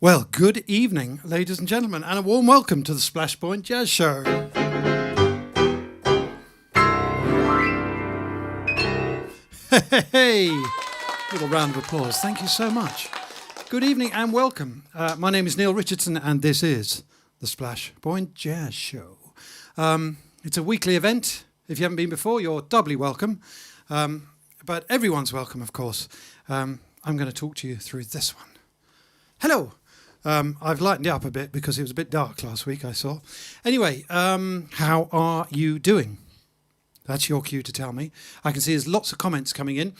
Well, good evening, ladies and gentlemen, and a warm welcome to the Splash Point Jazz Show. Hey, little round of applause. Thank you so much. Good evening and welcome. My name is Neal Richardson, and this is the Splash Point Jazz Show. It's a weekly event. If you haven't been before, you're doubly welcome. But everyone's welcome, of course. I'm going to talk to you through this one. Hello. I've lightened it up a bit because it was a bit dark last week, I saw. Anyway, how are you doing? That's your cue to tell me. I can see there's lots of comments coming in.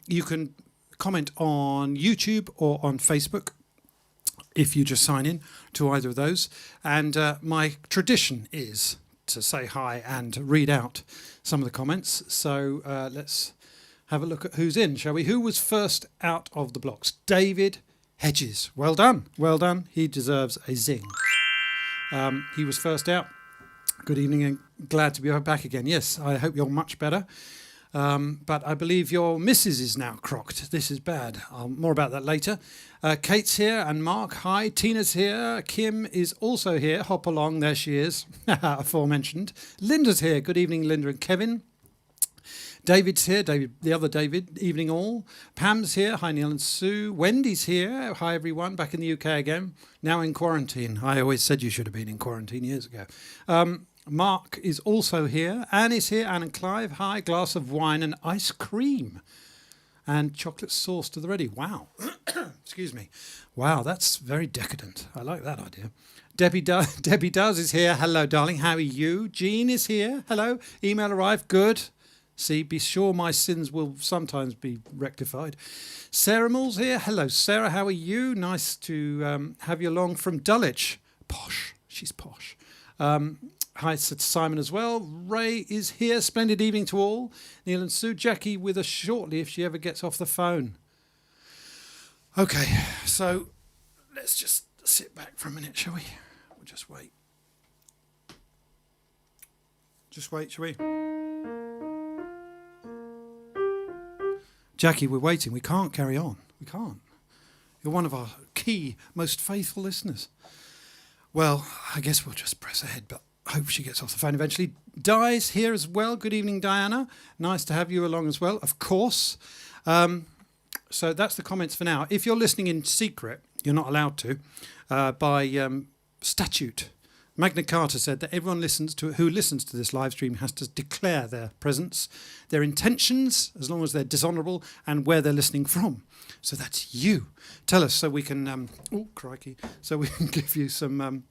You can comment on YouTube or on Facebook if you just sign in to either of those. And my tradition is to say hi and read out some of the comments. So let's have a look at who's in, shall we? Who was first out of the blocks? David Hedges. Well done. Well done. He deserves a zing. He was first out. Good evening and glad to be back again. Yes, I hope you're much better. But I believe your missus is now crocked. This is bad. More about that later. Kate's here and Mark. Hi. Tina's here. Kim is also here. Hop along. There she is. Aforementioned. Linda's here. Good evening, Linda and Kevin. David's here, David, the other David, evening all. Pam's here, hi Neil and Sue. Wendy's here, hi everyone, back in the UK again, now in quarantine. I always said you should have been in quarantine years ago. Mark is also here, Anne is here, Anne and Clive, hi, glass of wine and ice cream. And chocolate sauce to the ready, wow. Excuse me. Wow, that's very decadent, I like that idea. Debbie Does is here, hello darling, how are you? Jean is here, hello, email arrived, good. See, be sure my sins will sometimes be rectified. Sarah Moore's here. Hello, Sarah. How are you? Nice to have you along from Dulwich. Posh. She's posh. Hi to Simon as well. Ray is here. Splendid evening to all. Neil and Sue. Jackie with us shortly if she ever gets off the phone. Okay, so let's just sit back for a minute, shall we? We'll just wait. Just wait, shall we? Jackie, we're waiting. We can't carry on. We can't. You're one of our key, most faithful listeners. Well, I guess we'll just press ahead, but I hope she gets off the phone eventually. Di's here as well. Good evening, Diana. Nice to have you along as well, of course. So that's the comments for now. If you're listening in secret, you're not allowed to, by statute. Magna Carta said that everyone who listens to this live stream has to declare their presence, their intentions, as long as they're dishonourable, and where they're listening from. So that's you. Tell us so we can, so we can give you some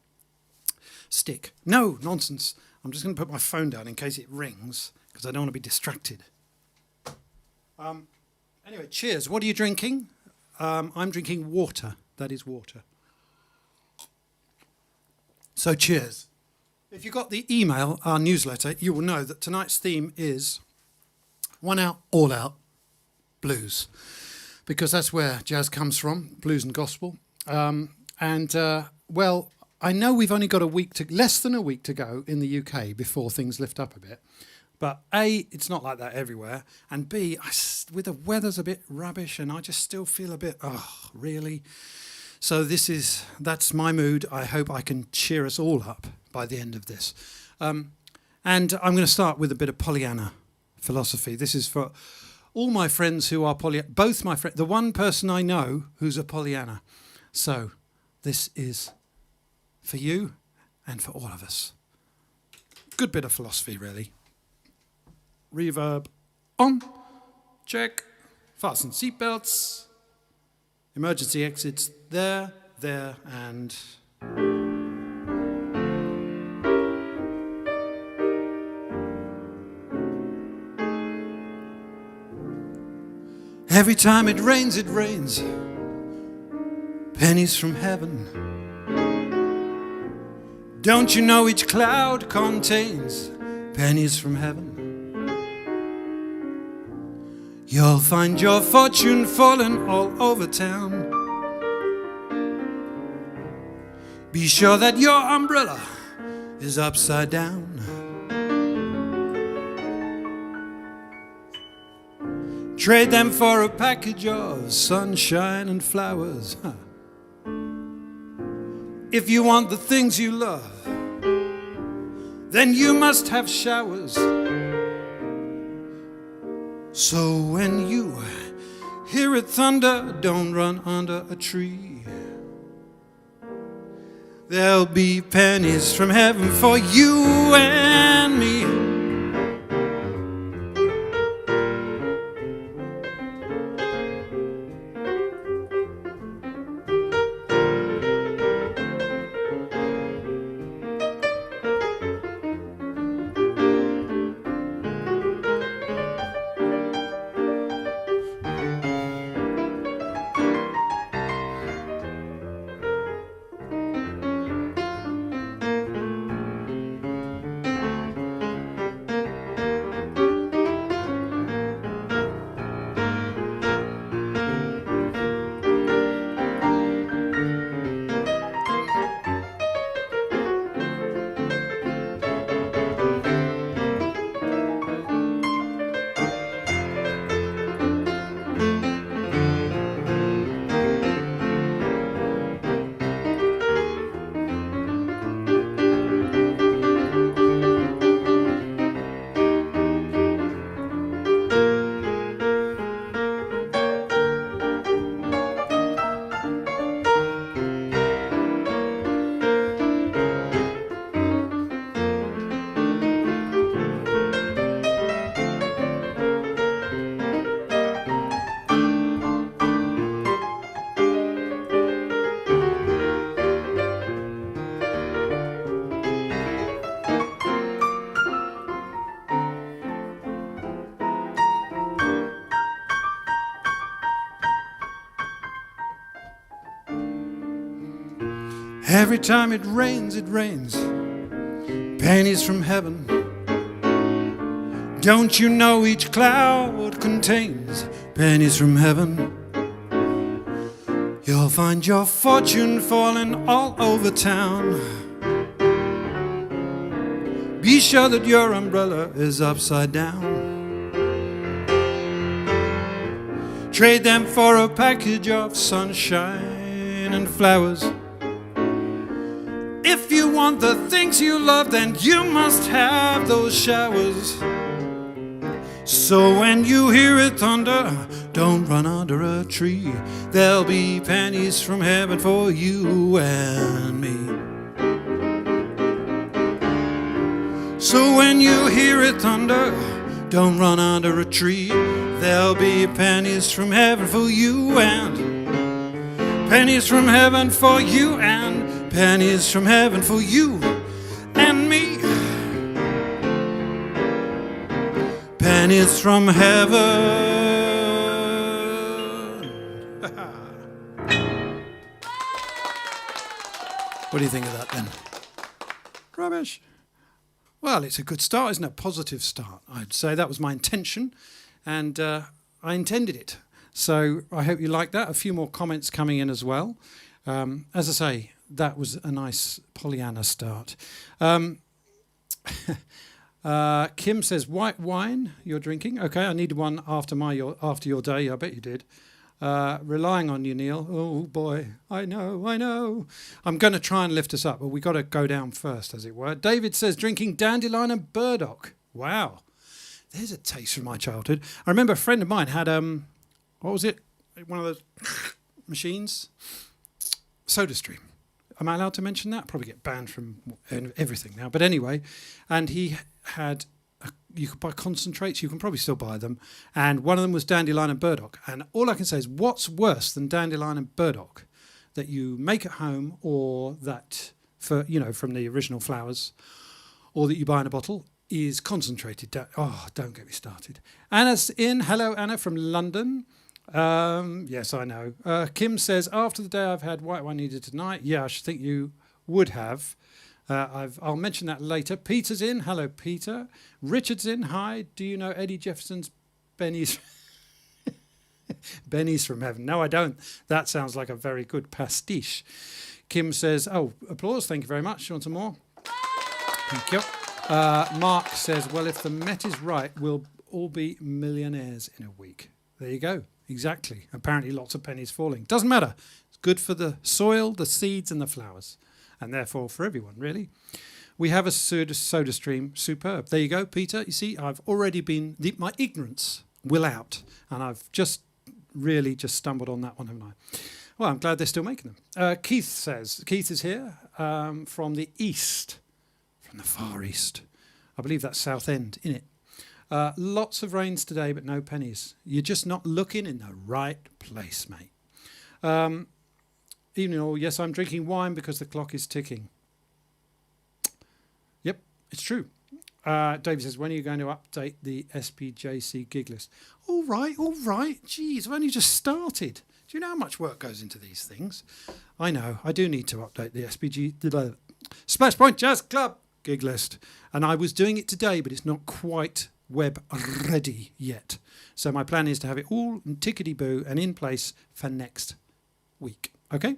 stick. No, nonsense. I'm just going to put my phone down in case it rings, because I don't want to be distracted. Anyway, cheers. What are you drinking? I'm drinking water. That is water. So cheers. If you got the email, our newsletter, you will know that tonight's theme is one out, all out, blues. Because that's where jazz comes from, blues and gospel. Well, I know we've only got less than a week to go in the UK before things lift up a bit. But A, it's not like that everywhere. And B, with the weather's a bit rubbish and I just still feel a bit, really? So that's my mood. I hope I can cheer us all up by the end of this. And I'm going to start with a bit of Pollyanna philosophy. This is for all my friends who are Pollyanna, both my friends, the one person I know who's a Pollyanna. So this is for you and for all of us. Good bit of philosophy, really. Reverb on. Check. Fasten seatbelts. Emergency exits there, and... Every time it rains, pennies from heaven. Don't you know each cloud contains pennies from heaven? You'll find your fortune falling all over town. Be sure that your umbrella is upside down. Trade them for a package of sunshine and flowers. If you want the things you love, then you must have showers. So when you hear it thunder, don't run under a tree. There'll be pennies from heaven for you and me. Every time it rains, pennies from heaven. Don't you know each cloud contains pennies from heaven? You'll find your fortune falling all over town. Be sure that your umbrella is upside down. Trade them for a package of sunshine and flowers. If you want the things you love, then you must have those showers. So when you hear it thunder, don't run under a tree. There'll be pennies from heaven for you and me. So when you hear it thunder, don't run under a tree. There'll be pennies from heaven for you and pennies from heaven for you and pennies from heaven for you and me. Pennies from heaven. What do you think of that then? Rubbish. Well, it's a good start, isn't it? A positive start. I'd say that was my intention, and I intended it. So I hope you like that. A few more comments coming in as well. As I say, that was a nice Pollyanna start. Kim says, white wine you're drinking. Okay, I needed one after your day. I bet you did. Relying on you, Neal. Oh, boy. I know. I'm going to try and lift us up, but we got to go down first, as it were. David says, drinking dandelion and burdock. Wow. There's a taste from my childhood. I remember a friend of mine had, what was it? One of those machines? SodaStream. Am I allowed to mention that? Probably get banned from everything now. But anyway, and he had, you could buy concentrates, you can probably still buy them. And one of them was dandelion and burdock. And all I can say is, what's worse than dandelion and burdock that you make at home, or that, from the original flowers, or that you buy in a bottle, is concentrated. Don't get me started. Anna's in. Hello, Anna from London. Yes, I know. Kim says, after the day I've had, white wine needed tonight. Yeah, I should think you would have. I'll mention that later. Peter's in. Hello, Peter. Richard's in. Hi. Do you know Eddie Jefferson's Benny's? Benny's from Heaven. No, I don't. That sounds like a very good pastiche. Kim says, applause. Thank you very much. You want some more? Thank you. Mark says, well, if the Met is right, we'll all be millionaires in a week. There you go. Exactly. Apparently lots of pennies falling. Doesn't matter. It's good for the soil, the seeds and the flowers. and therefore for everyone, really. We have a soda stream, superb. There you go, Peter. You see, I've already been, my ignorance will out, and I've just really just stumbled on that one, haven't I? Well, I'm glad they're still making them. Keith is here from the east, from the far east. I believe that's Southend, innit? Lots of rains today, but no pennies. You're just not looking in the right place, mate. Evening all. Yes, I'm drinking wine because the clock is ticking. Yep, it's true. David says, when are you going to update the SPJC gig list? All right. Geez, I've only just started. Do you know how much work goes into these things? I know. I do need to update the Splash Point Jazz Club gig list. And I was doing it today, but it's not quite web ready yet. So my plan is to have it all tickety-boo and in place for next week. Okay?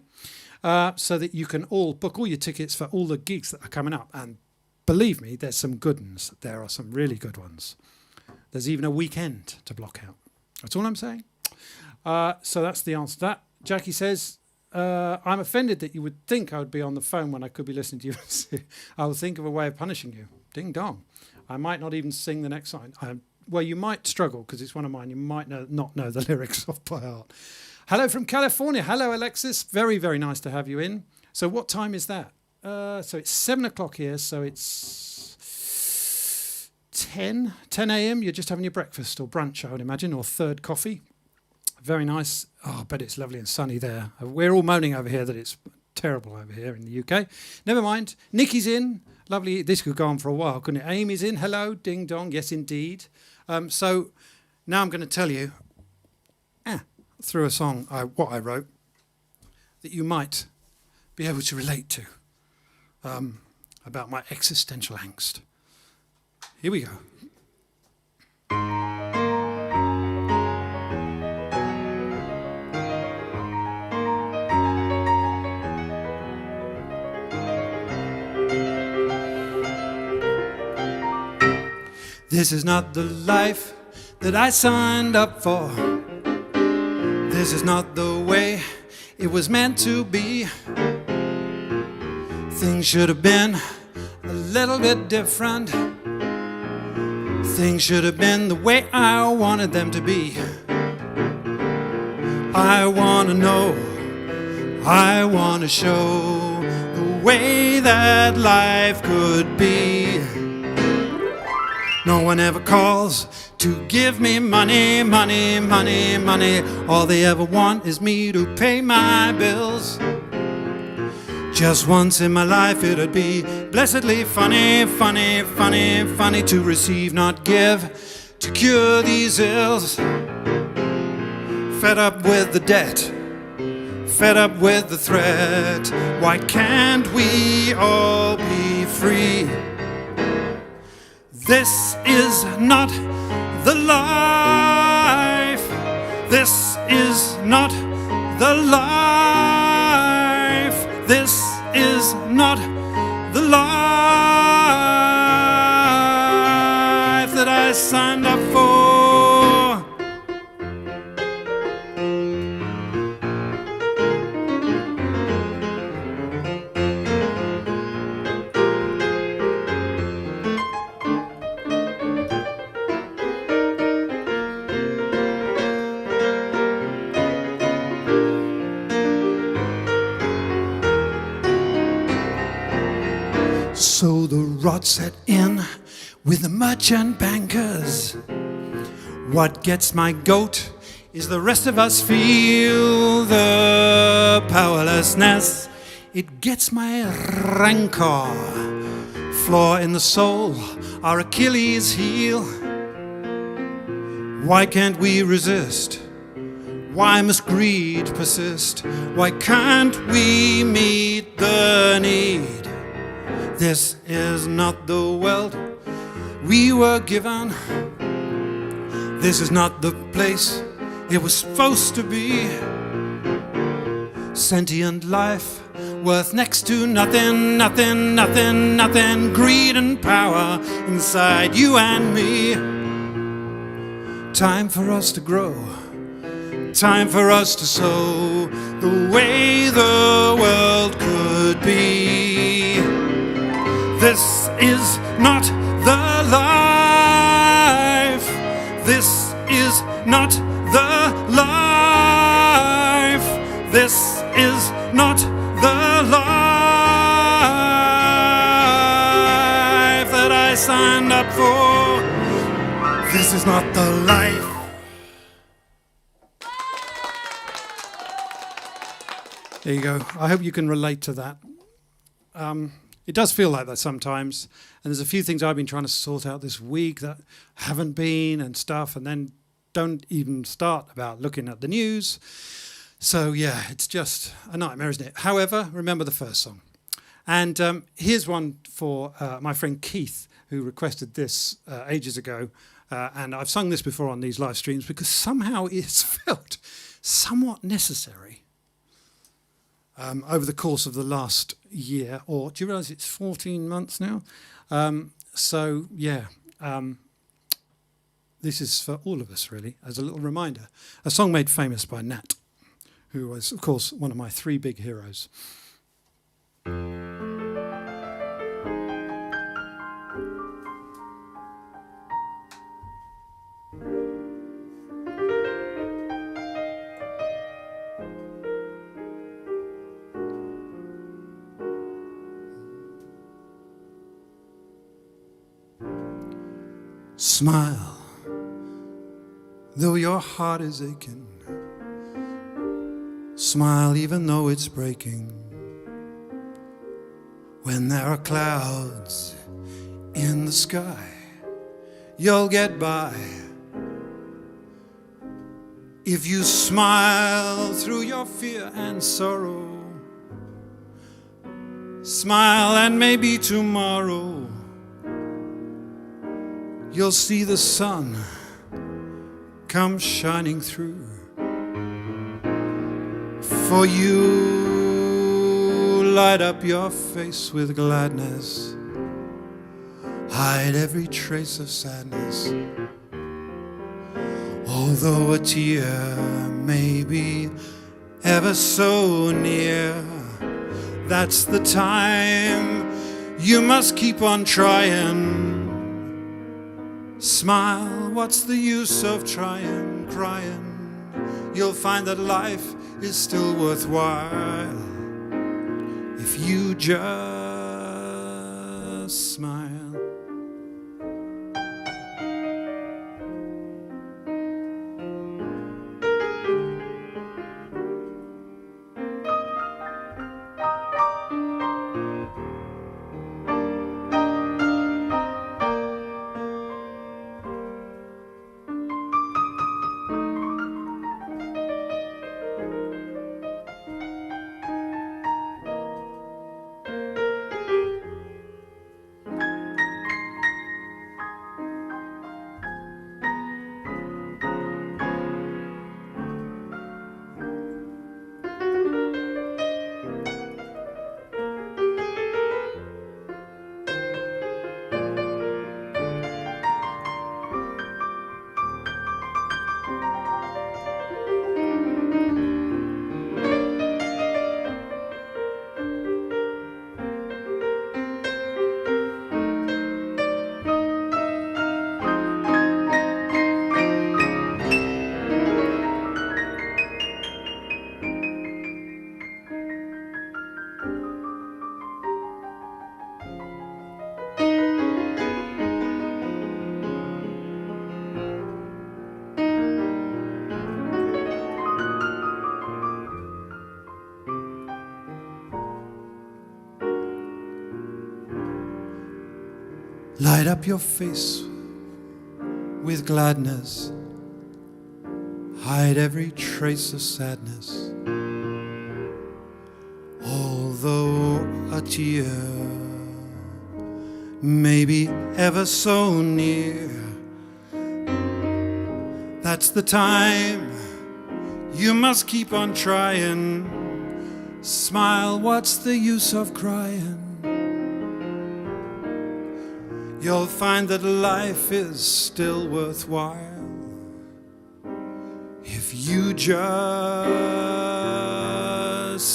So that you can all book all your tickets for all the gigs that are coming up. And believe me, there's some good ones. There are some really good ones. There's even a weekend to block out. That's all I'm saying. So that's the answer to that. Jackie says, I'm offended that you would think I would be on the phone when I could be listening to you. I will think of a way of punishing you. Ding dong. I might not even sing the next line. Well, you might struggle because it's one of mine. You might not know the lyrics off by heart. Hello from California. Hello, Alexis. Very, very nice to have you in. So what time is that? So it's 7 o'clock here. So it's 10 a.m. You're just having your breakfast or brunch, I would imagine, or third coffee. Very nice. Oh, I bet it's lovely and sunny there. We're all moaning over here that it's terrible over here in the UK. Never mind. Nikki's in. Lovely. This could go on for a while, couldn't it? Amy's in. Hello. Ding dong. Yes, indeed. So now I'm going to tell you through a song what I wrote that you might be able to relate to about my existential angst. Here we go. This is not the life that I signed up for. This is not the way it was meant to be. Things should have been a little bit different. Things should have been the way I wanted them to be. I want to know, I want to show the way that life could be. No one ever calls to give me money, money, money, money. All they ever want is me to pay my bills. Just once in my life it'd be blessedly funny, funny, funny, funny to receive, not give, to cure these ills. Fed up with the debt, fed up with the threat. Why can't we all be free? This is not the life. This is not the life. This is not the life that I signed up for. So the rot set in with the merchant bankers. What gets my goat is the rest of us feel the powerlessness. It gets my rancor. Flaw in the soul, our Achilles heel. Why can't we resist? Why must greed persist? Why can't we meet the need? This is not the world we were given. This is not the place it was supposed to be. Sentient life worth next to nothing, nothing, nothing, nothing. Greed and power inside you and me. Time for us to grow. Time for us to sow the way the world could be. This is not the life. This is not the life. This is not the life that I signed up for. This is not the life. There you go. I hope you can relate to that. It does feel like that sometimes. And there's a few things I've been trying to sort out this week that haven't been and stuff, and then don't even start about looking at the news. So, yeah, it's just a nightmare, isn't it? However, remember the first song. And here's one for my friend Keith, who requested this ages ago. And I've sung this before on these live streams because somehow it's felt somewhat necessary over the course of the last year. Or do you realise it's 14 months now? So, yeah, this is for all of us, really, as a little reminder. A song made famous by Nat, who was, of course, one of my three big heroes. Smile, though your heart is aching. Smile even though it's breaking. When there are clouds in the sky, you'll get by. If you smile through your fear and sorrow, smile and maybe tomorrow you'll see the sun come shining through. For you light up your face with gladness, hide every trace of sadness. Although a tear may be ever so near, that's the time you must keep on trying. Smile, what's the use of trying, crying? You'll find that life is still worthwhile if you just smile. Light up your face with gladness, hide every trace of sadness. Although a tear may be ever so near, that's the time you must keep on trying. Smile, what's the use of crying? You'll find that life is still worthwhile if you just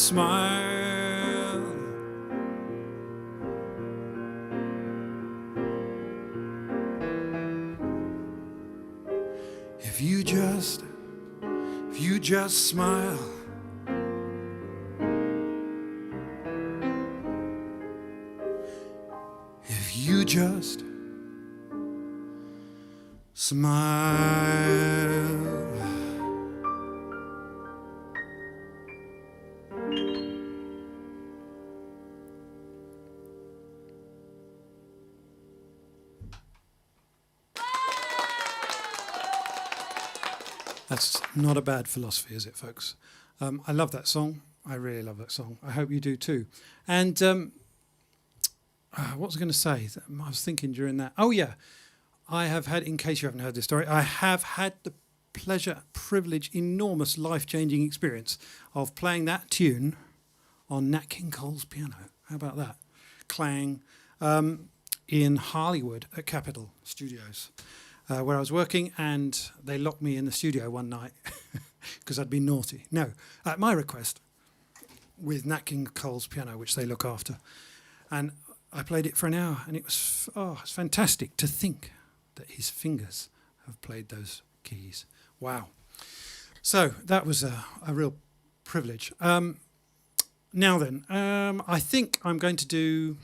smile. just smile. If you just smile. That's not a bad philosophy, is it, folks? I love that song. I really love that song. I hope you do too. And what was I going to say? I was thinking during that. Oh, yeah. I have had, in case you haven't heard this story, I have had the pleasure, privilege, enormous life-changing experience of playing that tune on Nat King Cole's piano. How about that? Clang. In Hollywood at Capitol Studios, where I was working, and they locked me in the studio one night because I'd been naughty. No, at my request, with Nat King Cole's piano, which they look after. And I played it for an hour, and it was it's fantastic to think that his fingers have played those keys. Wow. So that was a real privilege. Now then, I think I'm going to do...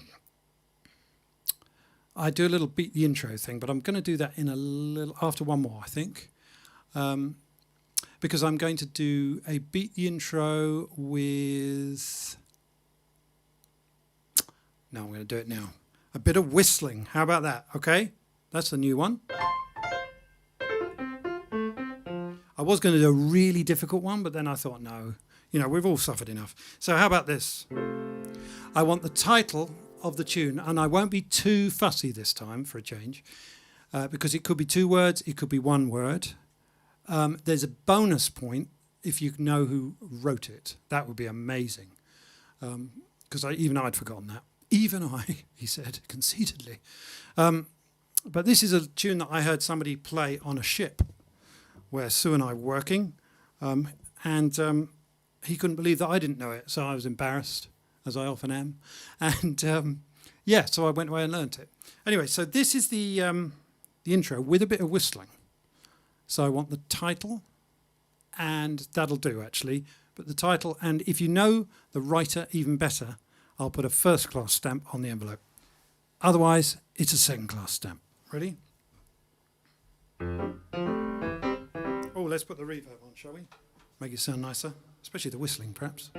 I do a little beat the intro thing, but I'm going to do that in a little after one more, I think, because I'm going to do a beat the intro with... No, I'm going to do it now. A bit of whistling. How about that? Okay, that's the new one. I was going to do a really difficult one, but then I thought, no, we've all suffered enough. So how about this? I want the title of the tune, and I won't be too fussy this time for a change, because it could be 2 words, it could be 1 word. There's a bonus point if you know who wrote it. That would be amazing, because even I'd forgotten that. Even I, he said conceitedly. But this is a tune that I heard somebody play on a ship where Sue and I were working, and he couldn't believe that I didn't know it, so I was embarrassed, as I often am. And so I went away and learnt it. Anyway, so this is the intro with a bit of whistling. So I want the title, and that'll do actually, but the title, and if you know the writer even better, I'll put a first-class stamp on the envelope. Otherwise, it's a second-class stamp. Ready? Oh, let's put the reverb on, shall we? Make it sound nicer, especially the whistling, perhaps.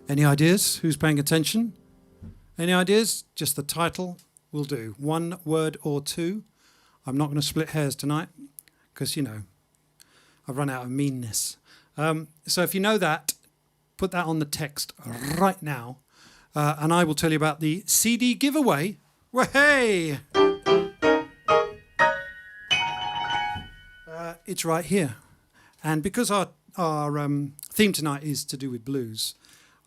Any ideas? Who's paying attention? Any ideas? Just the title will do. 1 word or 2. I'm not going to split hairs tonight because, I've run out of meanness. So if you know that, put that on the text right now, and I will tell you about the CD giveaway. Hey! It's right here. And because our theme tonight is to do with blues,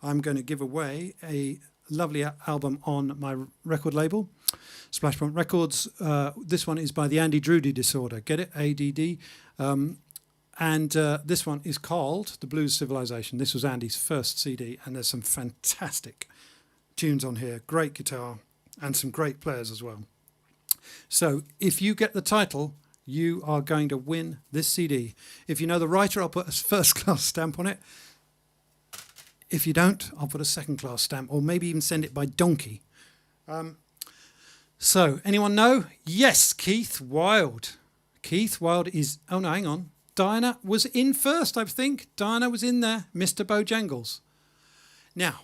I'm going to give away a lovely album on my record label, Splashpoint Records. This one is by the Andy Drudy Disorder. Get it? ADD. And this one is called The Blues Civilization. This was Andy's first CD, and there's some fantastic tunes on here. Great guitar and some great players as well. So if you get the title, you are going to win this CD. If you know the writer, I'll put a first-class stamp on it. If you don't, I'll put a second-class stamp, or maybe even send it by donkey. So, anyone know? Yes, Keith Wilde. Keith Wilde is... Oh, no, hang on. Diana was in first, I think. Diana was in there. Mr. Bojangles. Now,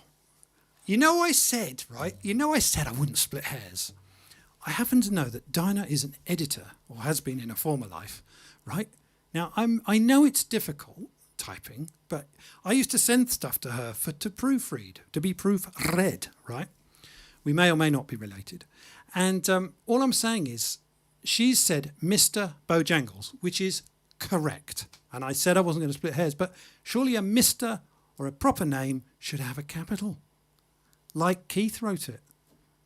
I said, right? I said I wouldn't split hairs. I happen to know that Diana is an editor, or has been in a former life, right? Now, I know it's difficult, typing, but I used to send stuff to her to proofread, to be proofread, right? We may or may not be related. And all I'm saying is she's said Mr. Bojangles, which is correct. And I said I wasn't going to split hairs, but surely a Mr. or a proper name should have a capital, like Keith wrote it.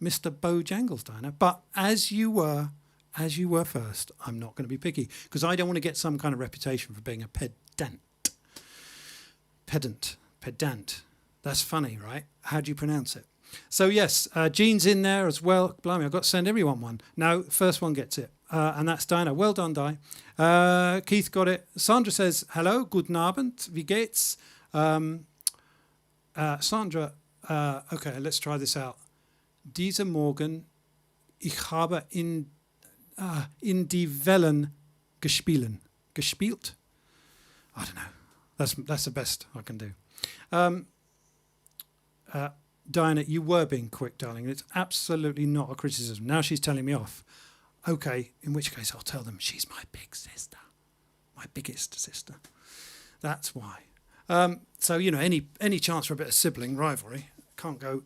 Mr. Bojangles, Diana. But as you were as you were first. I'm not going to be picky because I don't want to get some kind of reputation for being a pedant. That's funny, right? How do you pronounce it? So yes, Jean's in there as well. Blimey, I've got to send everyone one. No, first one gets it. And that's Dinah. Well done, Di. Keith got it. Sandra says, hello, guten Abend, wie geht's? Sandra, okay, let's try this out. Dieser Morgen, ich habe in die Wellen gespielt. Gespielt? I don't know. That's the best I can do. Diana, you were being quick, darling. It's absolutely not a criticism. Now she's telling me off. Okay, in which case I'll tell them she's my big sister. My biggest sister. That's why. So, you know, any chance for a bit of sibling rivalry. Can't go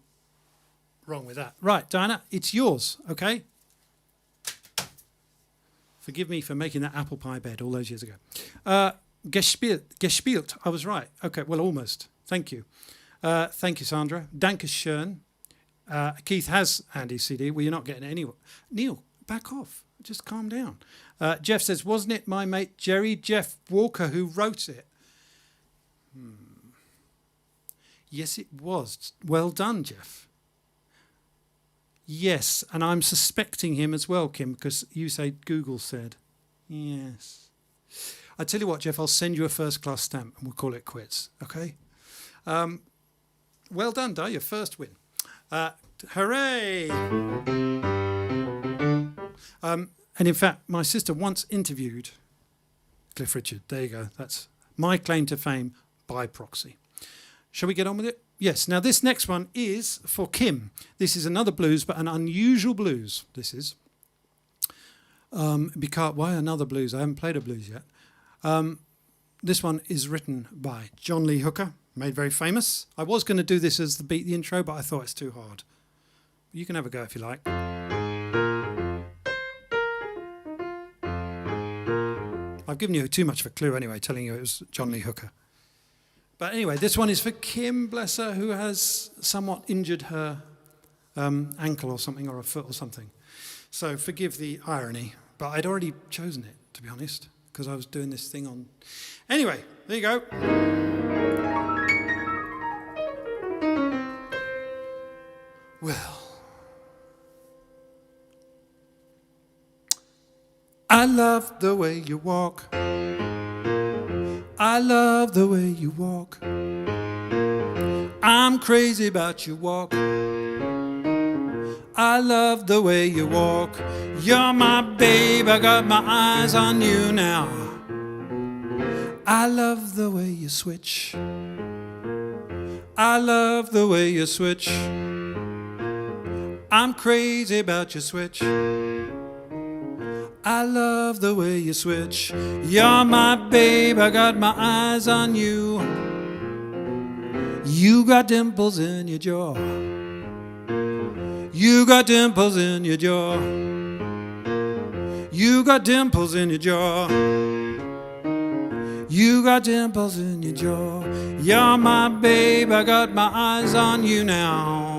wrong with that. Right, Diana, it's yours, okay? Forgive me for making that apple pie bed all those years ago. Gespielt. I was right. Okay, well, almost. Thank you. Thank you, Sandra. Dankeschön. Keith has Andy's CD. Well, you're not getting it anyway. Neil, back off. Just calm down. Jeff says, wasn't it my mate Jeff Walker who wrote it? Yes, it was. Well done, Jeff. Yes, and I'm suspecting him as well, Kim, because you say Google said. Yes. I tell you what, Jeff, I'll send you a first-class stamp and we'll call it quits, okay? Well done, Di, your first win. Hooray! And in fact, my sister once interviewed Cliff Richard. There you go. That's my claim to fame by proxy. Shall we get on with it? Yes. Now, this next one is for Kim. This is another blues, but an unusual blues. This is. Because why another blues? I haven't played a blues yet. This one is written by John Lee Hooker, made very famous. I was going to do this as the intro, but I thought it's too hard. You can have a go if you like. I've given you too much of a clue anyway, telling you it was John Lee Hooker. But anyway, this one is for Kim, bless her, who has somewhat injured her ankle or something, or a foot or something. So forgive the irony, but I'd already chosen it, to be honest, because I was doing this thing on... Anyway, there you go. Well... I love the way you walk. I love the way you walk. I'm crazy about your walk. I love the way you walk. You're my babe, I got my eyes on you now. I love the way you switch. I love the way you switch. I'm crazy about your switch. I love the way you switch. You're my babe, I got my eyes on you. You got dimples in your jaw. You got dimples in your jaw. You got dimples in your jaw. You got dimples in your jaw. You're my babe, I got my eyes on you now.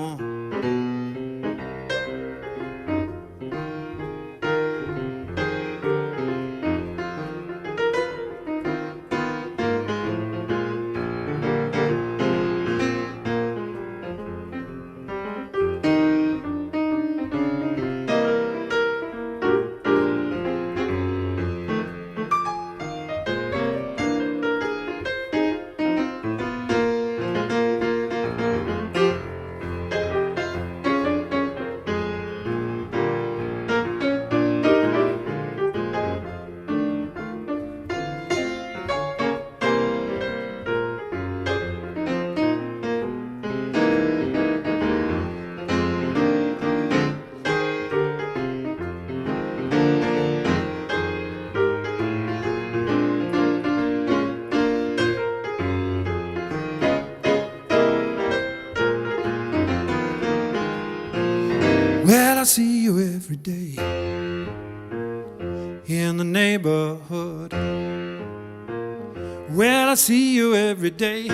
Well, I see you every day in the neighborhood. Well, I see you every day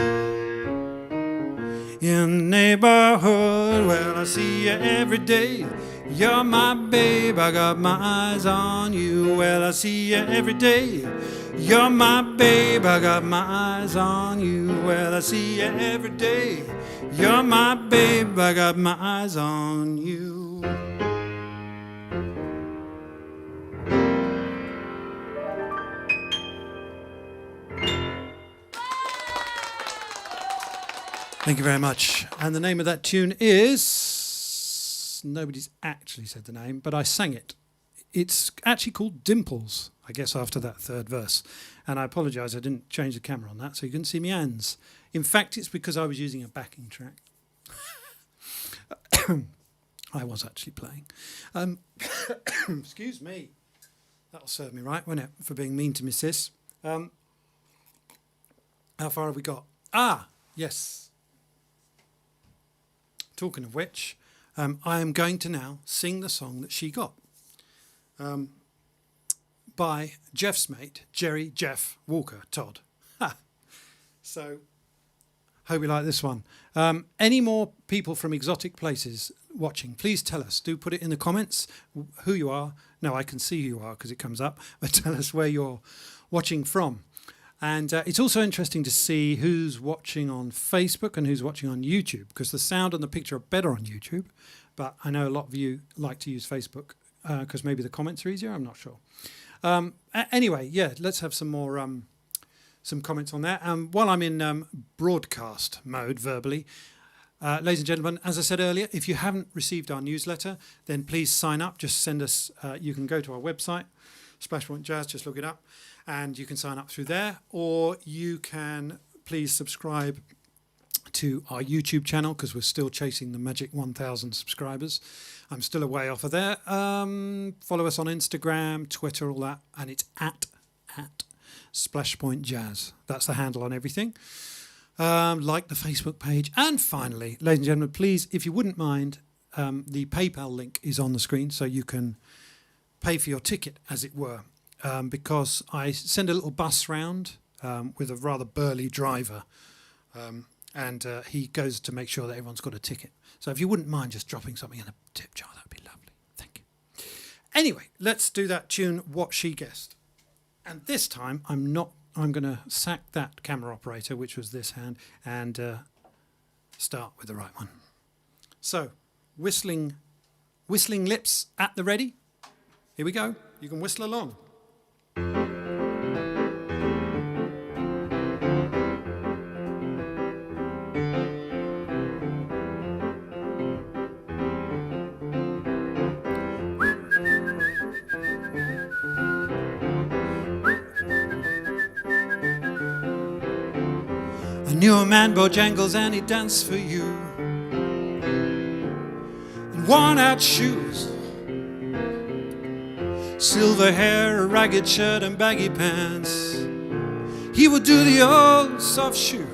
in the neighborhood. Well, I see you every day. You're my babe, I got my eyes on you. Well, I see you every day. You're my babe, I got my eyes on you. Well, I see you every day. You're my babe, I got my eyes on you. Thank you very much. And the name of that tune is... Nobody's actually said the name, but I sang it. It's actually called Dimples, I guess, after that third verse. And I apologise, I didn't change the camera on that, so you couldn't see my hands. In fact, it's because I was using a backing track. I was actually playing. Excuse me. That'll serve me right, won't it, for being mean to my sis. How far have we got? Ah, yes. Talking of which, I am going to now sing the song that she got by Jeff's mate, Jeff Walker Todd. So, hope you like this one. Any more people from exotic places watching, please tell us. Do put it in the comments who you are. No, I can see who you are because it comes up, but tell us where you're watching from. And it's also interesting to see who's watching on Facebook and who's watching on YouTube, because the sound and the picture are better on YouTube. But I know a lot of you like to use Facebook because maybe the comments are easier. I'm not sure. Anyway, yeah, let's have some more some comments on that. While I'm in broadcast mode verbally, ladies and gentlemen, as I said earlier, if you haven't received our newsletter, then please sign up. Just send us, you can go to our website, Splash Point Jazz, just look it up. And you can sign up through there, or you can please subscribe to our YouTube channel, because we're still chasing the magic 1,000 subscribers. I'm still a way off of there. Follow us on Instagram, Twitter, all that, and it's at Splash Point Jazz. That's the handle on everything. Like the Facebook page. And finally, ladies and gentlemen, please, if you wouldn't mind, the PayPal link is on the screen, so you can pay for your ticket, as it were. Because I send a little bus round with a rather burly driver, and he goes to make sure that everyone's got a ticket. So if you wouldn't mind just dropping something in a tip jar, that'd be lovely. Thank you. Anyway, let's do that tune, What She Guessed. And this time, I'm going to sack that camera operator, which was this hand, and start with the right one. So, whistling lips at the ready. Here we go. You can whistle along. I knew a man, Bojangles, and he danced for you in worn-out shoes, silver hair, a ragged shirt and baggy pants. He would do the old soft shoe.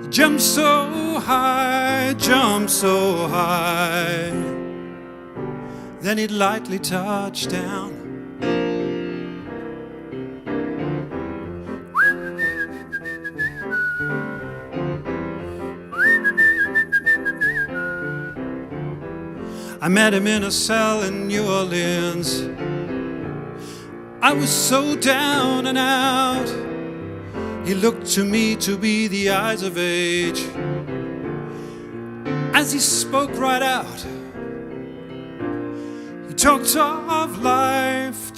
He'd jump so high, then he'd lightly touch down. I met him in a cell in New Orleans. I was so down and out. He looked to me to be the eyes of age. As he spoke right out, he talked of life,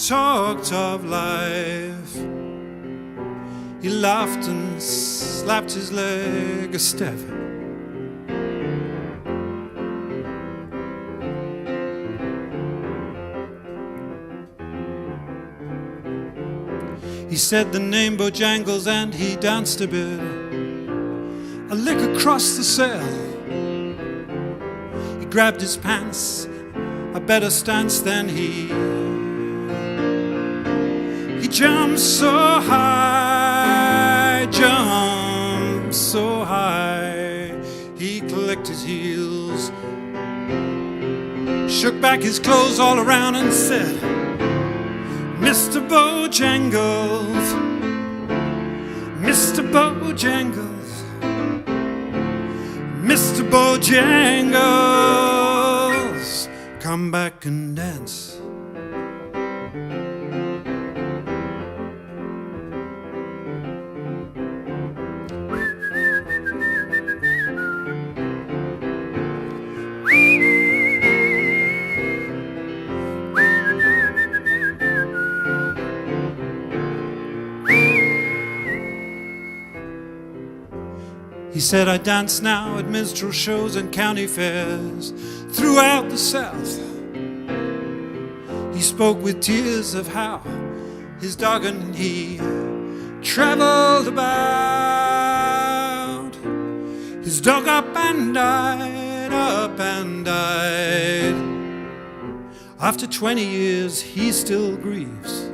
He laughed and slapped his leg a step. He said the name Bojangles and he danced a bit, a lick across the cell. He grabbed his pants, a better stance than he jumped so high, he clicked his heels, shook back his clothes all around and said, Mr. Bojangles, Mr. Bojangles, Mr. Bojangles. come back and dance? He said, I dance now at minstrel shows and county fairs throughout the South. He spoke with tears of how his dog and he traveled about. His dog up and died, up and died. After 20 years, he still grieves.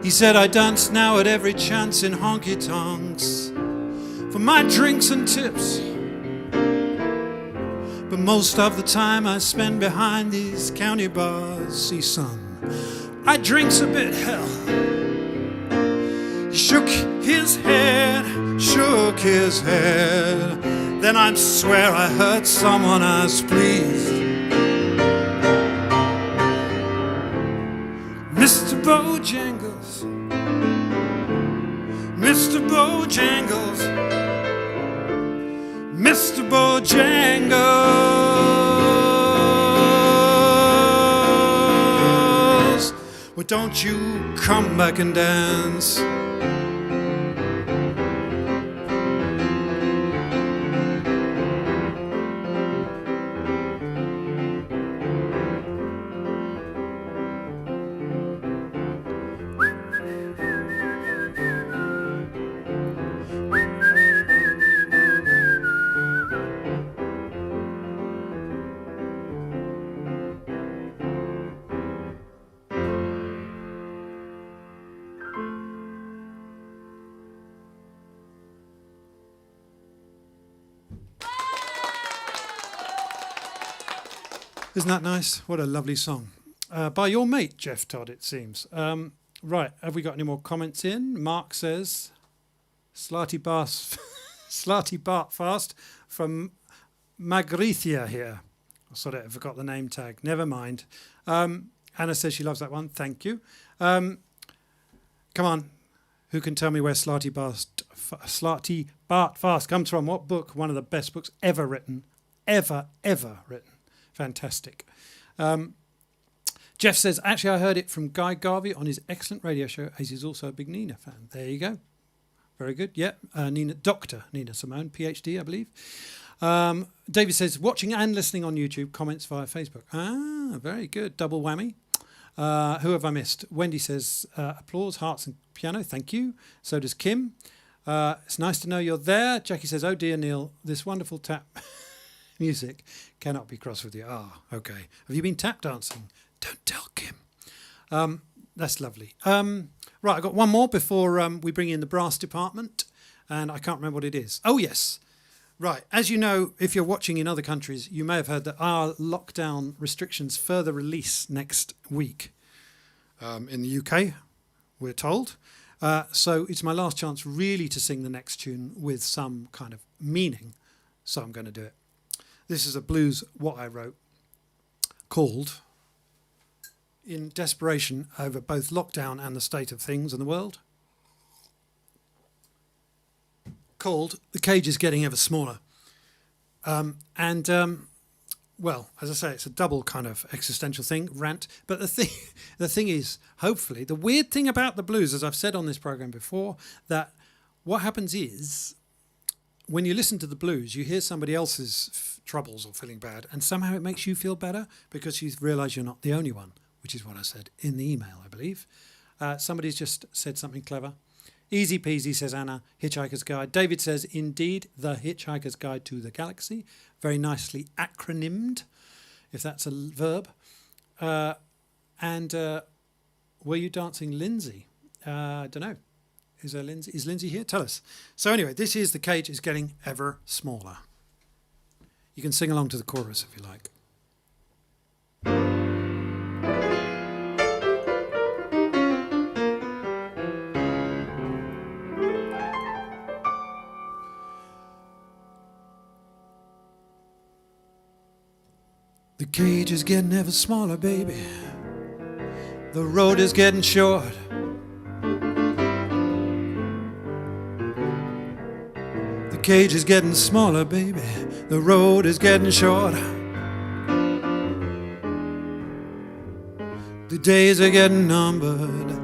He said, I dance now at every chance in honky-tonks for my drinks and tips. But most of the time I spend behind these county bars. See, son, I drinks a bit, hell. He shook his head, shook his head. Then I swear I heard someone ask, please, Mr. Bojangles, Mr. Bojangles, Mr. Bojangles, well, don't you come back and dance? Isn't that nice? What a lovely song. By your mate, Jeff Todd, it seems. Right, have we got any more comments in? Mark says, Slarty Bart Fast from Magrithia here. Sorry, I forgot the name tag. Never mind. Anna says she loves that one. Thank you. Come on. Who can tell me where Slarty Bart Fast comes from? What book? One of the best books ever written. Ever written. Fantastic. Jeff says, actually, I heard it from Guy Garvey on his excellent radio show, as he's also a big Nina fan. There you go. Very good. Yeah. Dr. Nina Simone, PhD, I believe. David says, watching and listening on YouTube, comments via Facebook. Ah, very good. Double whammy. Who have I missed? Wendy says, applause, hearts and piano. Thank you. So does Kim. It's nice to know you're there. Jackie says, oh dear, Neil, this wonderful tap music cannot be crossed with you. Ah, okay. Have you been tap dancing? Don't tell Kim. That's lovely. Right, I've got one more before we bring in the brass department, and I can't remember what it is. Oh, yes. Right. As you know, if you're watching in other countries, you may have heard that our lockdown restrictions further release next week. In the UK, we're told. So it's my last chance really to sing the next tune with some kind of meaning. So I'm going to do it. This is a blues what I wrote called, in desperation over both lockdown and the state of things in the world, called The Cage is Getting Ever Smaller. Well, as I say, it's a double kind of existential thing, rant. But the thing is, hopefully, the weird thing about the blues, as I've said on this program before, that what happens is, when you listen to the blues, you hear somebody else's troubles or feeling bad, and somehow it makes you feel better because you realise you're not the only one, which is what I said in the email, I believe. Somebody's just said something clever. Easy peasy, says Anna, Hitchhiker's Guide. David says, indeed, The Hitchhiker's Guide to the Galaxy. Very nicely acronymed, if that's a verb. Were you dancing Lindsay? I don't know. Is Lindsay here? Tell us. So anyway, this is The Cage is Getting Ever Smaller. You can sing along to the chorus if you like. cage is getting ever smaller, baby. The road is getting short. The cage is getting smaller, baby. The road is getting short. The days are getting numbered.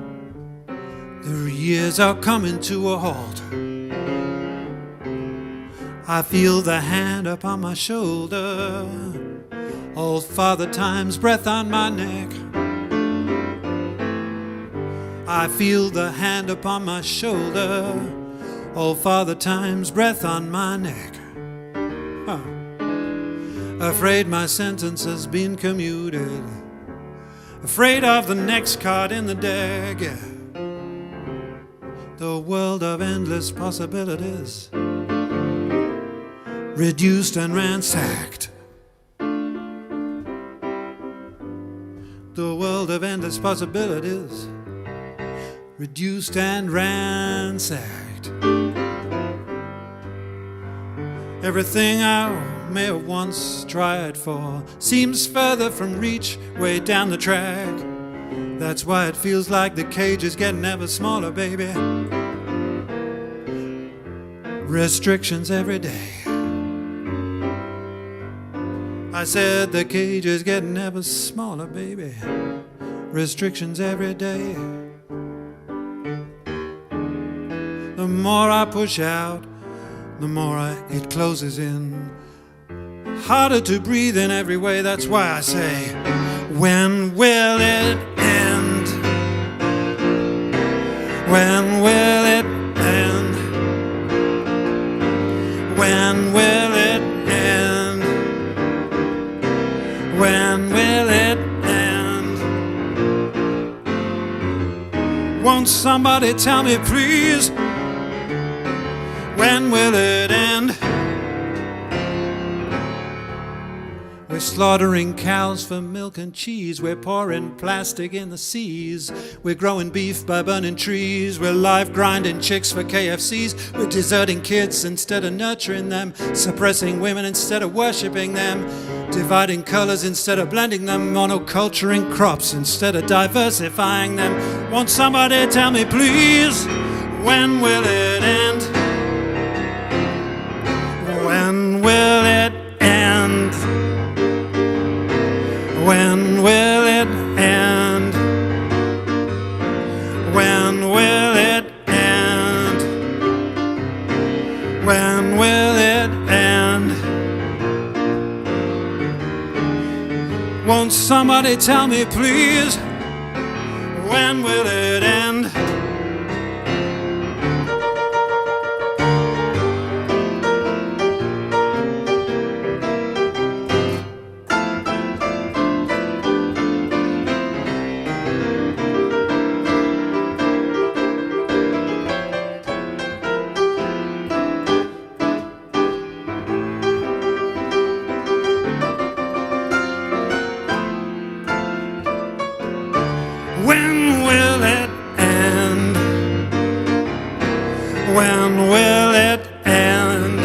The years are coming to a halt. I feel the hand upon my shoulder, old Father Time's breath on my neck. I feel the hand upon my shoulder, old Father Time's breath on my neck. Huh. Afraid my sentence has been commuted, afraid of the next card in the deck. Yeah. The world of endless possibilities, reduced and ransacked. The world of endless possibilities, reduced and ransacked. Everything I may have once tried for seems further from reach, way down the track. That's why it feels like the cage is getting ever smaller, baby. Restrictions every day. I said the cage is getting ever smaller, baby. Restrictions every day. The more I push out, the more it closes in. Harder to breathe in every way. That's why I say, when will it end? When will it end? When will it end? When will it end? Won't somebody tell me, please? When will it end? We're slaughtering cows for milk and cheese. We're pouring plastic in the seas. We're growing beef by burning trees. We're live grinding chicks for KFCs. We're deserting kids instead of nurturing them, suppressing women instead of worshipping them, dividing colors instead of blending them, monoculturing crops instead of diversifying them. Won't somebody tell me, please? When will it end? When will it end? When will it end? When will it end? When will it end? Won't somebody tell me, please? When will it end? When will it end? When will it end?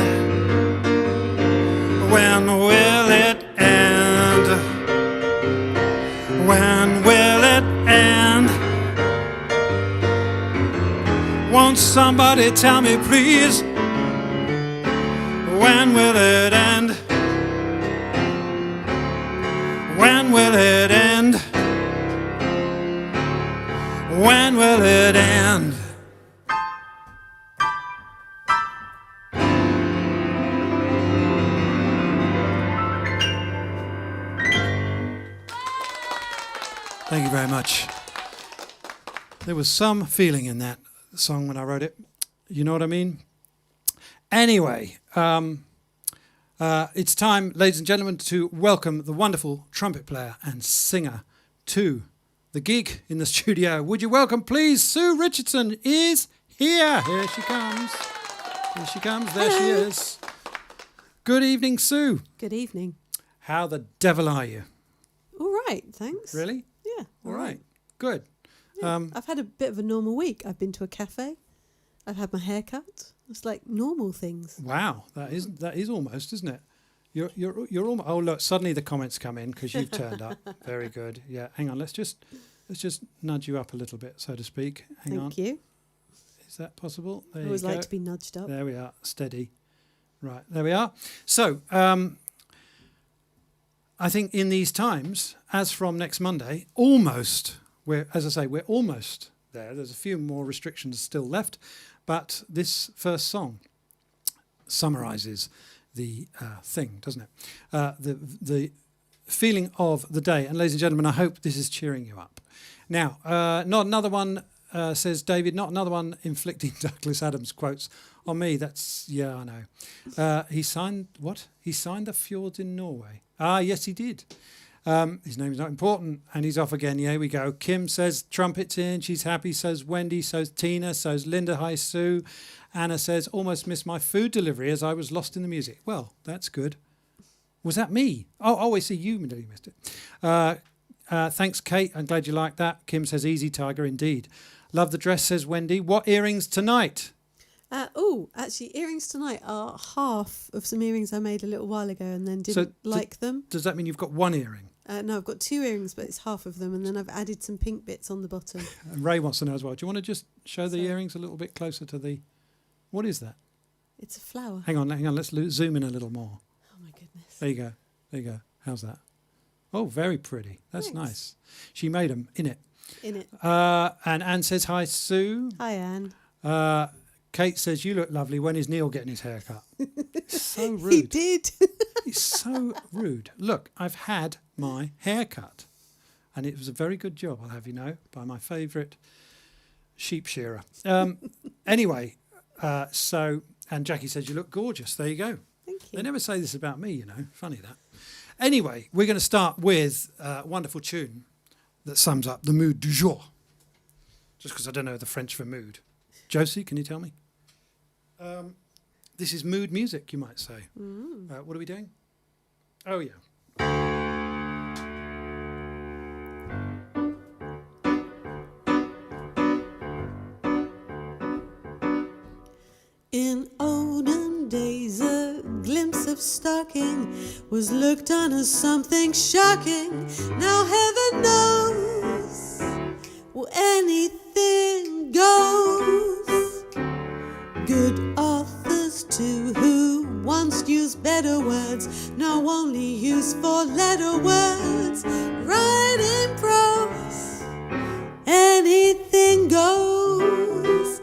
When will it end? When will it end? Won't somebody tell me, please? When will it end? When will it end? When will it end? Thank you very much. There was some feeling in that song when I wrote it. You know what I mean? Anyway, it's time, ladies and gentlemen, to welcome the wonderful trumpet player and singer to the gig in the studio. Would you welcome, please, Sue Richardson is here. Here she comes. Here she comes. There she is. Good evening, Sue. Good evening. How the devil are you? All right, thanks. Really? Yeah. All right. Good. Yeah. I've had a bit of a normal week. I've been to a cafe. I've had my hair cut. It's like normal things. Wow. That is almost, isn't it? You're almost. Oh look! Suddenly the comments come in because you've turned up. Very good. Yeah. Hang on. Let's just nudge you up a little bit, so to speak. Hang on. Thank you. Is that possible? There I you always go. like to be nudged up. There we are. Steady. Right. There we are. So I think in these times, as from next Monday, we're almost there. There's a few more restrictions still left, but this first song summarises the thing, doesn't it? The feeling of the day. And ladies and gentlemen, I hope this is cheering you up. Now, not another one, says David, not another one inflicting Douglas Adams quotes on me. That's, yeah, I know. He signed, what? He signed the Fjords in Norway. Ah, yes, he did. His name's not important, and he's off again. Yeah, here we go. Kim says trumpets in. She's happy. So's Wendy. So's Tina. So's Linda. Hi, Sue. Anna says almost missed my food delivery as I was lost in the music. Well, that's good. Was that me? Oh, I see you nearly missed it. Thanks, Kate. I'm glad you liked that. Kim says easy, Tiger, indeed. Love the dress, says Wendy. What earrings tonight? Actually, earrings tonight are half of some earrings I made a little while ago and then didn't like them. Does that mean you've got one earring? No, I've got two earrings, but it's half of them, and then I've added some pink bits on the bottom. And Ray wants to know as well. Do you want to just show the earrings a little bit closer to the... What is that? It's a flower. Hang on. Let's zoom in a little more. Oh, my goodness. There you go. How's that? Oh, very pretty. That's Thanks. nice. She made them in it. In it. And Anne says, hi, Sue. Hi, Anne. Kate says, you look lovely. When is Neil getting his hair cut? It's so rude. He did. It's so rude. Look, I've had my hair cut. And it was a very good job, I'll have you know, by my favourite sheep shearer. Anyway, and Jackie says, you look gorgeous. There you go. Thank you. They never say this about me, you know. Funny that. Anyway, we're going to start with a wonderful tune that sums up the mood du jour. Just because I don't know the French for mood. Josie, can you tell me? This is mood music, you might say. What are we doing? Oh, yeah. In olden days, a glimpse of stocking was looked on as something shocking. Now heaven knows, well, anything goes. Good authors too, who once used better words, now only use four-letter words. Writing prose, anything goes.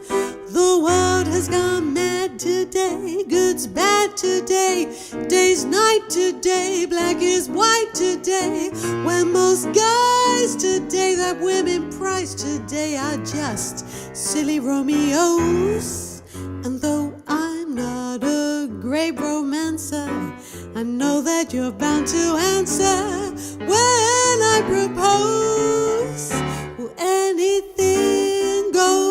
The world has gone mad today, good's bad today, day's night today, black is white today. When most guys today that women prize today are just silly Romeos. And though I'm not a great romancer, I know that you're bound to answer when I propose. Well, anything goes.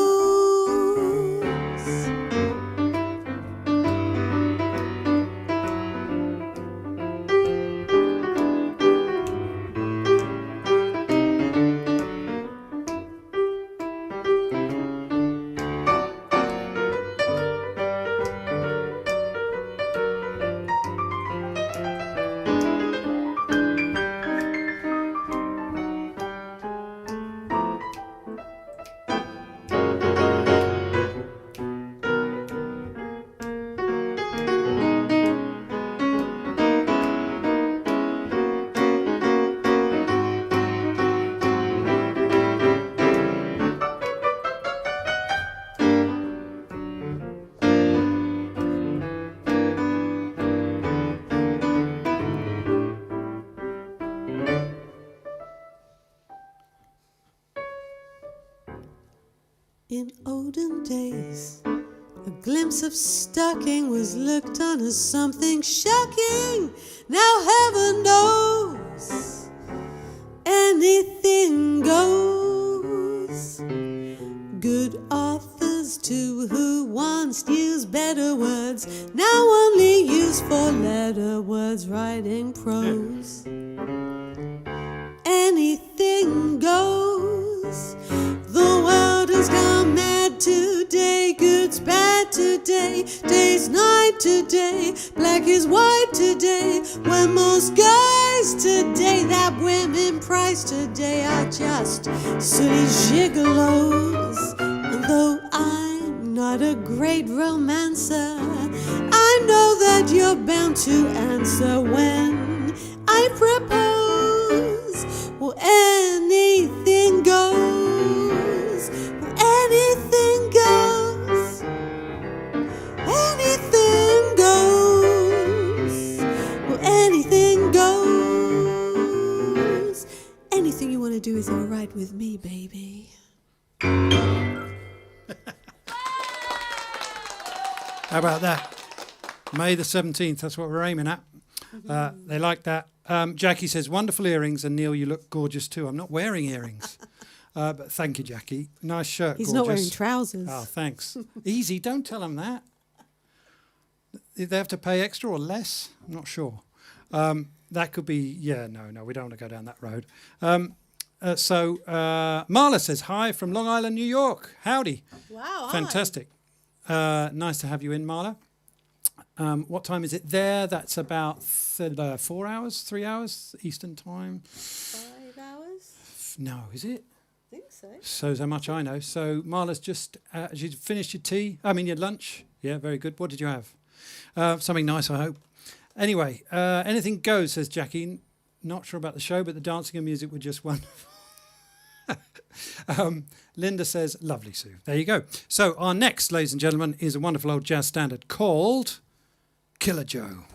In olden days, a glimpse of stocking was looked on as something shocking. Now heaven knows, anything goes. Good authors too, who once used better words, now only use four-letter words, writing prose. Anything goes. The world has gone mad today, good good's bad today, day's night today, black is white today. When most guys today that women prize today are just silly gigolos. And though I'm not a great romancer, I know that you're bound to answer when I propose. Well, anything goes. Well, anything goes. Anything goes. Well, anything goes. Anything you want to do is all right with me, baby. How about that? May the 17th, that's what we're aiming at. They like that. Jackie says, wonderful earrings, and Neil, you look gorgeous too. I'm not wearing earrings. But thank you, Jackie. Nice shirt, He's gorgeous. not wearing trousers. Oh, thanks. Easy, don't tell them that. Did they have to pay extra or less? I'm not sure. That could be, yeah, no, we don't want to go down that road. So Marla says, hi from Long Island, New York. Howdy. Wow, Fantastic. Nice to have you in, Marla. What time is it there? That's about 4 hours, 3 hours Eastern time. 5 hours? No, is it? I think so. So much I know. So Marla's just, you finished your tea? I mean your lunch? Yeah, very good. What did you have? Something nice, I hope. Anyway, anything goes, says Jackie. Not sure about the show, but the dancing and music were just wonderful. Linda says, lovely, Sue. There you go. So our next, ladies and gentlemen, is a wonderful old jazz standard called Killer Joe.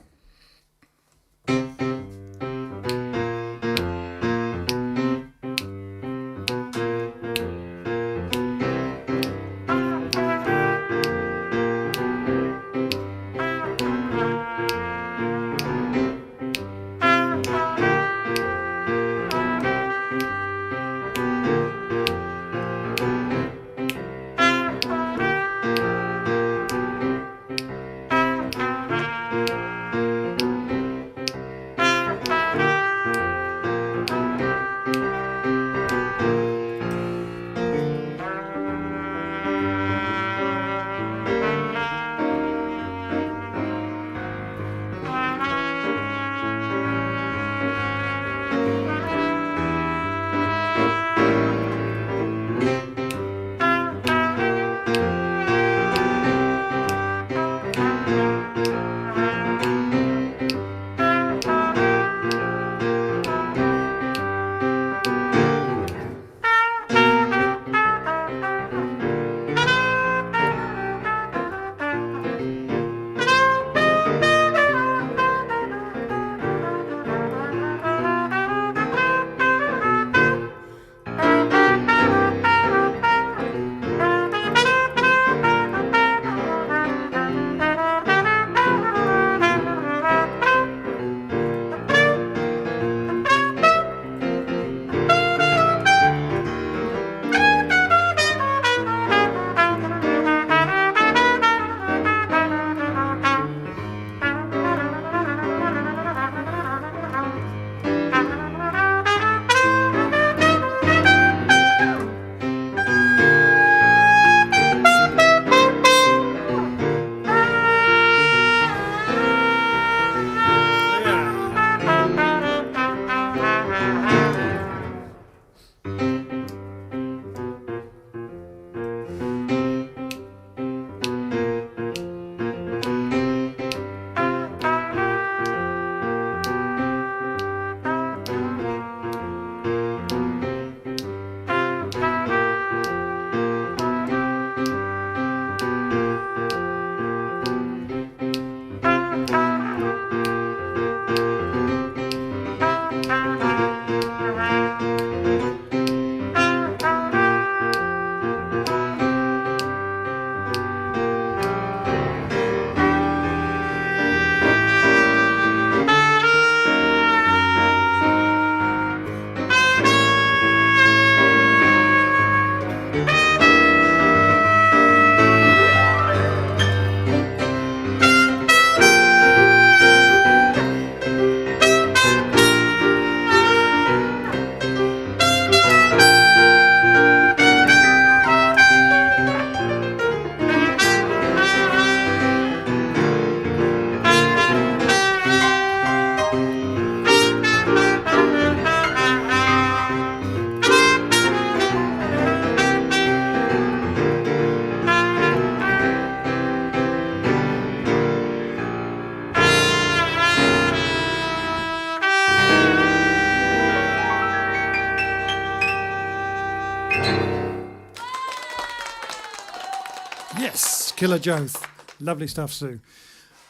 Yes, Killer Joth. Lovely stuff, Sue.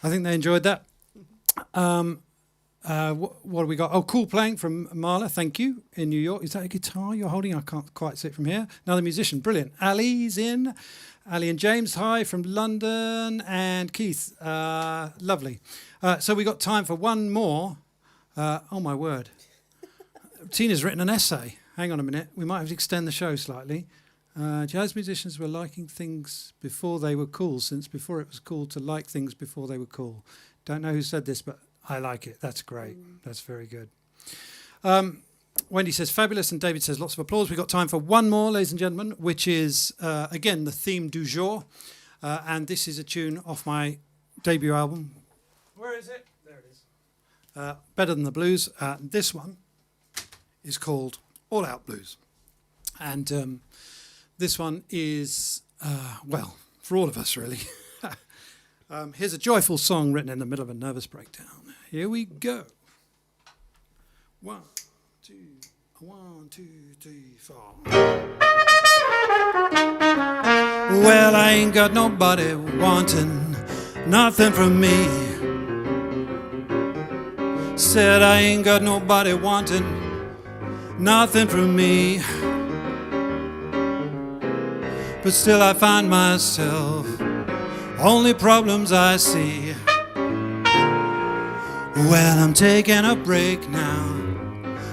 I think they enjoyed that. What have we got? Oh, cool playing from Marla, thank you, in New York. Is that a guitar you're holding? I can't quite see it from here. Another musician, brilliant. Ali's in. Ali and James, hi, from London. And Keith, lovely. So we got time for one more. Oh, my word. Tina's written an essay. Hang on a minute. We might have to extend the show slightly. Jazz musicians were liking things before they were cool, since before it was cool to like things before they were cool. Don't know who said this, but I like it. That's great. That's very good. Wendy says, fabulous, and David says, lots of applause. We've got time for one more, ladies and gentlemen, which is, again, the theme du jour. And this is a tune off my debut album. Where is it? There it is. Better Than the Blues. This one is called All Out Blues. And this one is, well, for all of us, really. Here's a joyful song written in the middle of a nervous breakdown. Here we go. 1, 2, 1, 2, 3, 4. Well, I ain't got nobody wanting nothing from me. Said I ain't got nobody wanting nothing from me. But still I find myself only problems I see. Well, I'm taking a break now,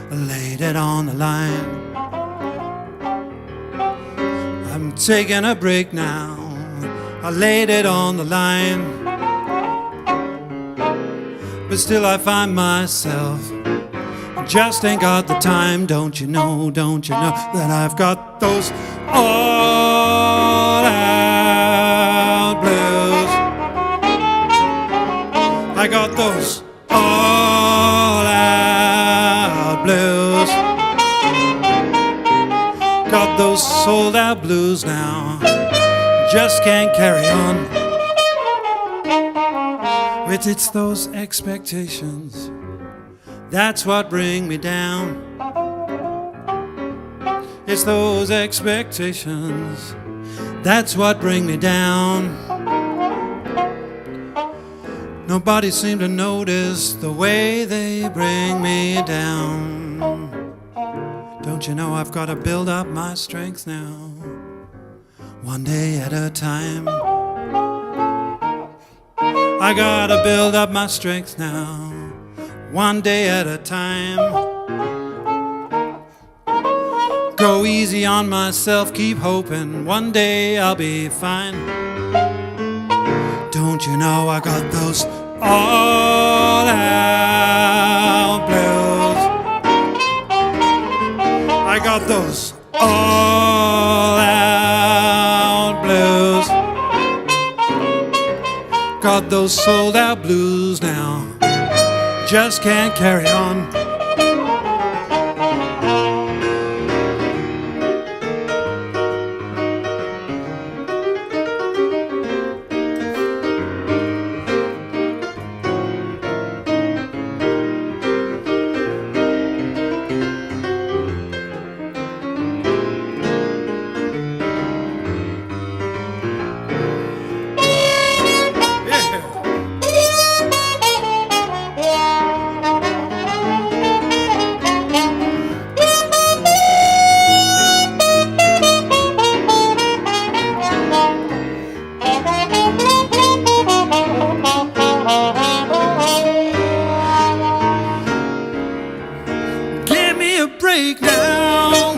laid it on the line. I'm taking a break now, I laid it on the line. But still I find myself just ain't got the time. Don't you know that I've got those all out blues. I got those all out blues. Got those sold out blues now. Just can't carry on. It's those expectations, that's what bring me down. It's those expectations, that's what bring me down. Nobody seemed to notice the way they bring me down. Don't you know I've got to build up my strength now, one day at a time. I gotta build up my strength now, one day at a time. Go easy on myself, keep hoping one day I'll be fine. Don't you know I got those all out blues. I got those all out blues. Got those sold out blues now. Just can't carry on.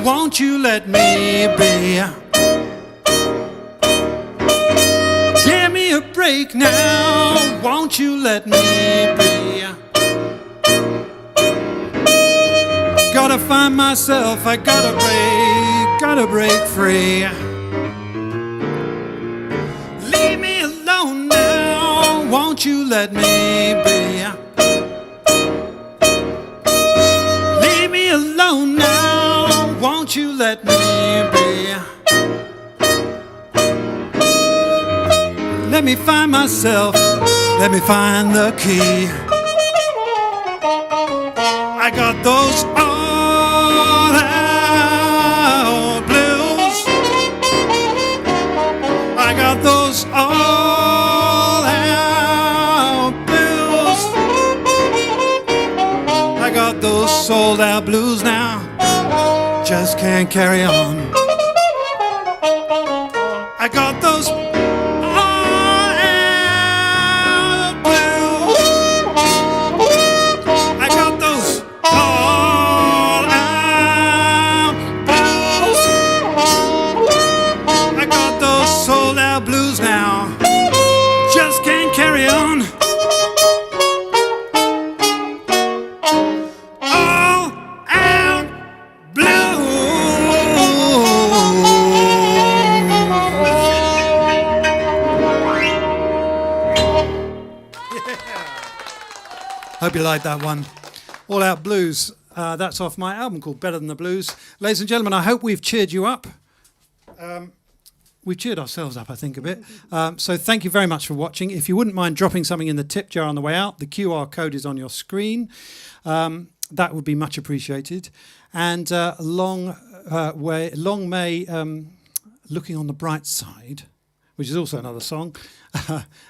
Won't you let me be? Give me a break now. Won't you let me be? Gotta find myself. I gotta break free. Leave me alone now. Won't you let me be? Leave me alone now. Won't you let me be? Let me find myself, let me find the key. I got those all out blues. sold out blues now just can't carry on. I got those all out blues. I got those all out blues. I got those sold out blues now just can't carry on. All out blues. Hope you like that one. All Out Blues. That's off my album called Better Than the Blues. Ladies and gentlemen, I hope we've cheered you up. We've cheered ourselves up, I think, a bit. So thank you very much for watching. If you wouldn't mind dropping something in the tip jar on the way out, the QR code is on your screen. That would be much appreciated. And long may Looking on the Bright Side, which is also another song,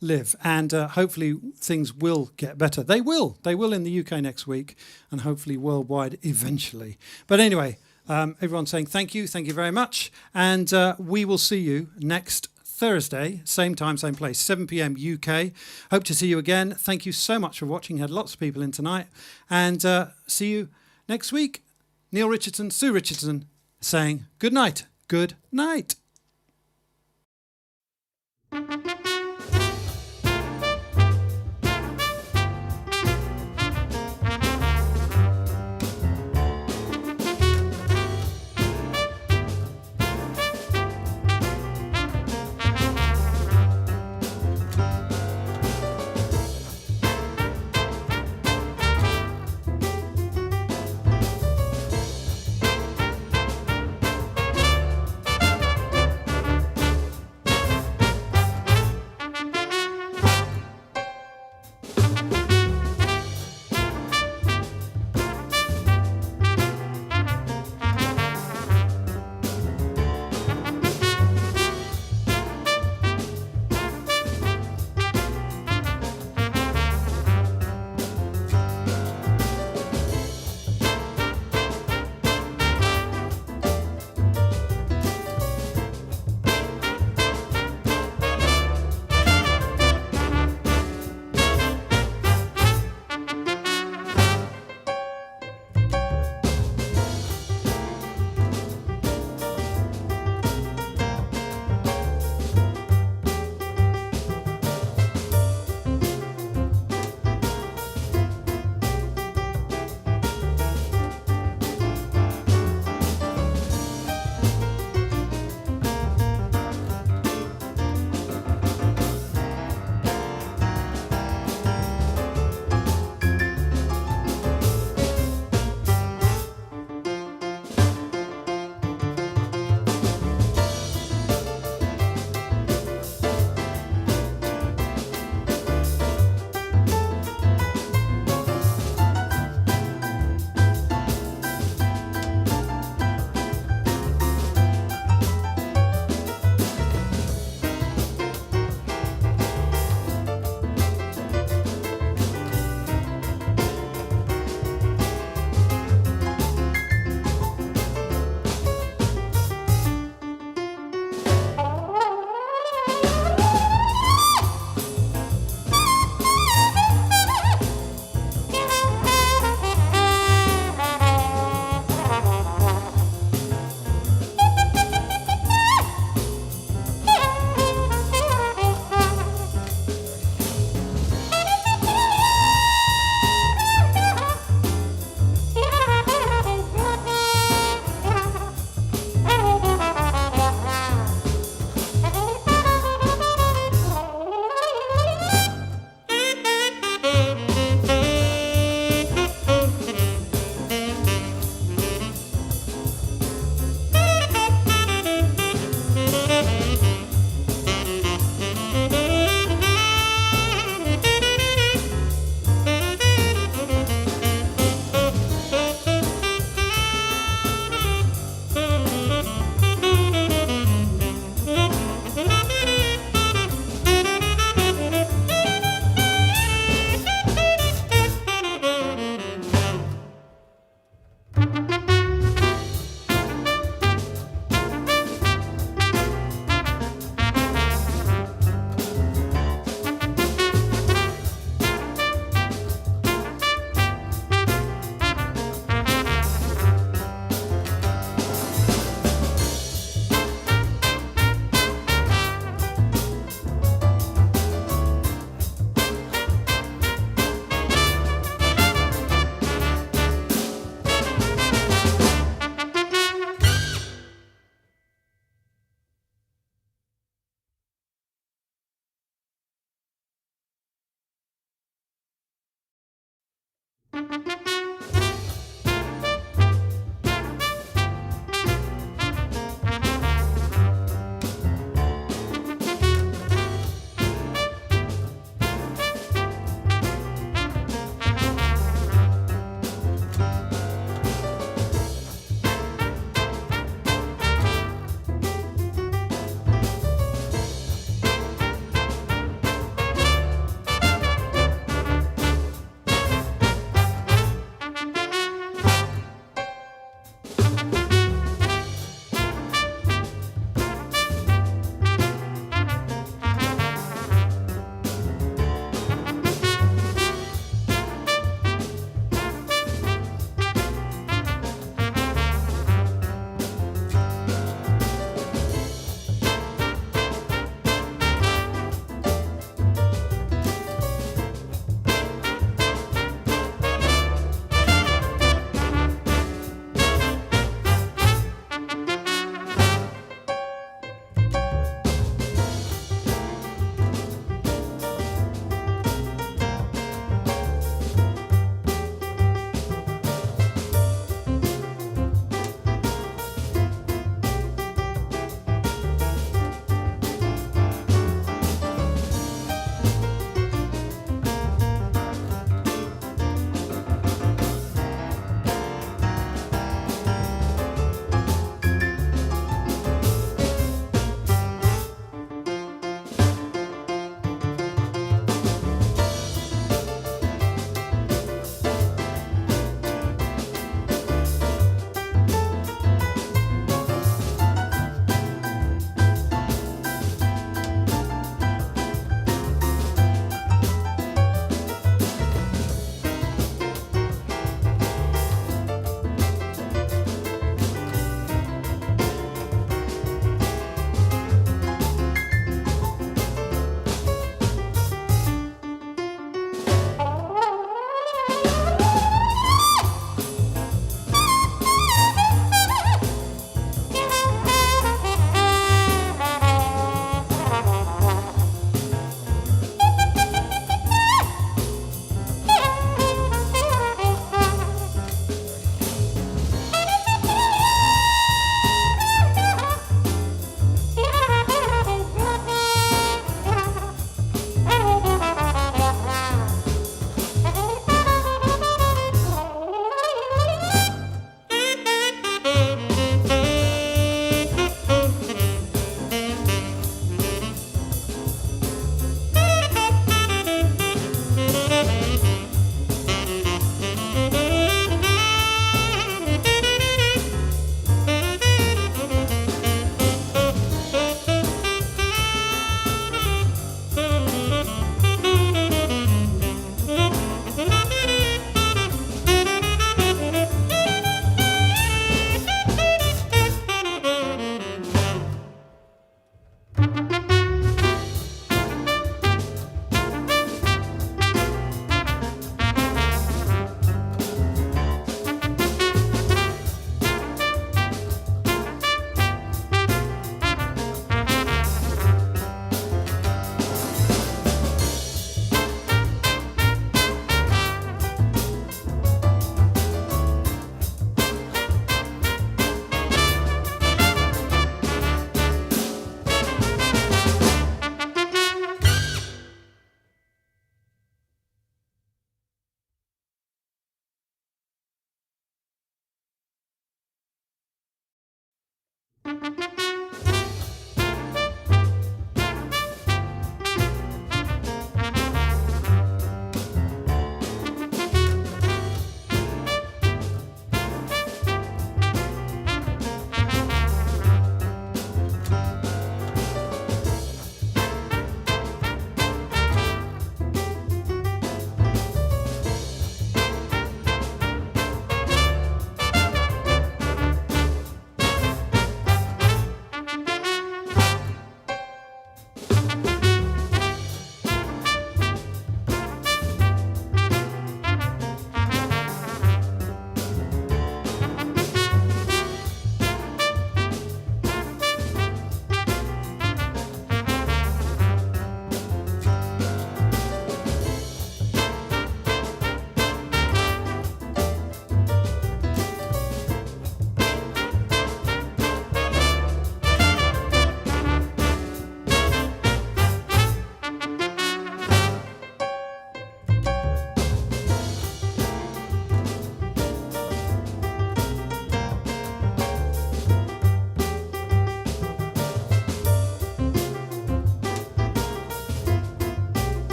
live. And hopefully things will get better. They will. They will in the UK next week and hopefully worldwide eventually. But anyway, everyone's saying thank you very much. And we will see you next Thursday, same time, same place, 7 p.m. UK. Hope to see you again. Thank you so much for watching. Had lots of people in tonight. And see you next week. Neal Richardson, Sue Richardson, saying good night. Good night.